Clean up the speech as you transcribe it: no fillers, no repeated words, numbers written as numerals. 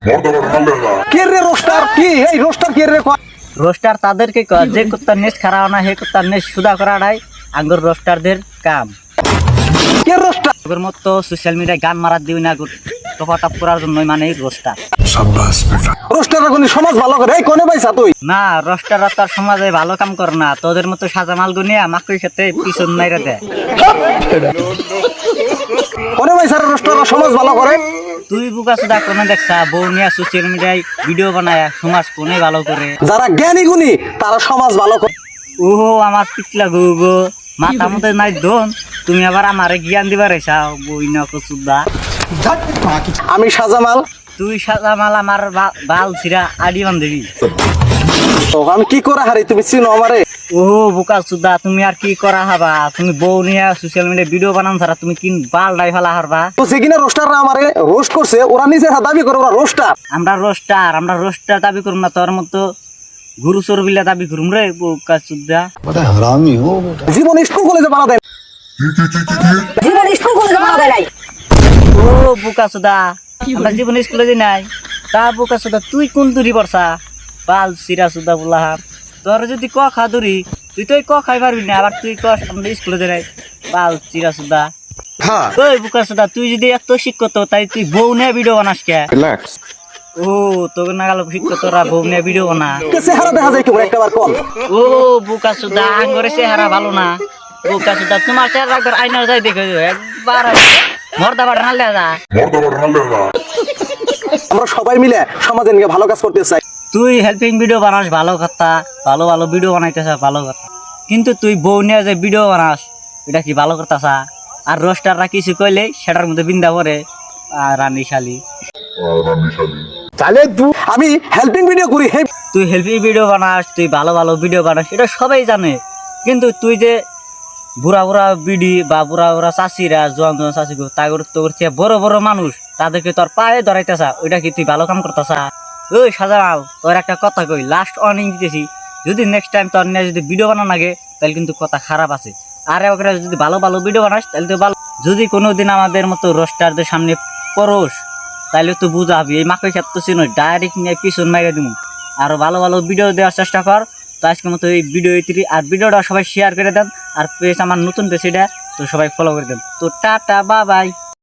কে রে রোস্টার? কি এই রোস্টার কে রে? রোস্টার তাদেরকে কয় যে কুত্তার নেস্ট খারাপ না হে কুত্তার নেস্ট সুদা করাটাই আঙ্গুর রোস্টারদের কাম। কে রোস্টার? আগের মতো সোশ্যাল মিডিয়ায় গান মারার দিই না টপা টপ করার জন্যই মানে রোস্টার। রোস্টার কোন সমাজ ভালো করে? এই কোনে পাইছা তুই? না রোস্টাররা তার সমাজে ভালো কাম করে না, তোদের মতো সাজা মাল গুনিয়া মাকুই খেতে পিছন মাইরা দেয়। কোনে পাইছা রে রোস্টার সমাজ ভালো করে? তুই বুকা সুদা কোনে দেখছা বউ নিয়ে সোশ্যাল মিডিয়ায় ভিডিও বানায় সমাজ কোনে ভালো করে? যারা জ্ঞানী গুণী তারা সমাজ ভালো করে। ওহো আমার পিছলা গো গো মাথা মতো নাই দোন, তুমি আবার আমারে জ্ঞান দিবার এসাও বই না কচুদা। আমি সাজামাল। তুই সাজা মাল আমার বাল ছিড়া আডি বান্ধবী। তো আমি কি করে হারি? তুমি চিনো আমারে? ও বোকা সুদা তুমি আর কি করা হাবা? তুমি বউ নিয়ে সোশ্যাল মিডিয়ায় ভিডিও বানান ছাড়া তুমি কি বাল ডাই ফেলা হারবা? তো যে কিনা রোস্টাররা আমারে রোস্ট করছে ওরা নিজেরা দাবি করে ওরা রোস্টার। আমরা রোস্টার দাবি করুম না, তোর মতো গুরু চোরবিল্লা দাবি করুম রে বোকা সুদা। জীবন স্কুল কলেজে বানা দেয়। জীবন স্কুল কলেজে বানা দেয় নাই। ও বোকা সুদা আমরা জীবন স্কুলে যাই নাই। তা বোকা সুদা তুই কোন দূরি পড়ছা? বাল সিরা সুদা বললাম তোর যদি ক খা দূরি তুই তো ক খাই পারবি না, আবার তুই ক আমরা স্কুলে যাই নাই। বাল সিরা সুদা। ওই বোকা সুদা তুই যদি এত শিক্ষিত তাই তুই বউ নিয়ে ভিডিও বানাস কে? ও তোকে না গেল শিক্ষিত তোরা বউ নিয়ে ভিডিও বানা। চেহারা দেখা যায় তোমার একবার কম। ও বোকা সুদা আঙ্গরে চেহারা ভালো না। বোকা সুদা তোমার চেহারা একবার আয়নার যাই দেখে একবার মর্দা বাড়া নালে যা। আমরা সবাই মিলে সমাজে নিয়ে ভালো কাজ করতে চাই। তুই হেল্পিং ভিডিও বানাস ভালো কথা, ভালো ভালো ভিডিও বানাইতেছ ভালো কথা, কিন্তু তুই বউ নিয়ে যে ভিডিও বানাস এটা কি ভালো করতেছা? আর রোস্টাররা কিছু কইলে সেটার মধ্যে বিন্দা পরে রানী শালি। আমি হেল্পিং ভিডিও করি। তুই হেল্পিং ভিডিও বানাস, তুই ভালো ভালো ভিডিও বানাস এটা সবাই জানে, কিন্তু তুই যে বুড়া বুড়া বিডি বা বুড়া বুড়া চাষিরা জোয়ান জোয়ান চাষি তাগর তোর চেয়ে বড় বড় মানুষ তাদেরকে তোর পায়ে ধরাইতেছা, ওইটা কি তুই ভালো কাম করতেছা? ওই সাজামাল তোর একটা কথা কই, লাস্ট ওয়ার্নিং দিতেছি, যদি নেক্সট টাইম তোর নিয়ে যদি ভিডিও বানানো লাগে তাহলে কিন্তু কথা খারাপ আছে। আর ওখানে যদি ভালো ভালো ভিডিও বানাস তাহলে তো ভালো। যদি কোনোদিন আমাদের মতো রোস্টারদের সামনে পড়োস তাহলে তো বুঝাবি এই মাকে ক্ষেত্র ছিল ডাইরেক্ট নিয়ে পিছন মাইরে দিব। আরো ভালো ভালো ভিডিও দেওয়ার চেষ্টা কর। তো আজকের মতো এই ভিডিও আর ভিডিওটা সবাই শেয়ার করে দেন, আর পেজ আমার নতুন পেজ এটা তো সবাই ফলো করে দেন। তো টাটা বাই বাই।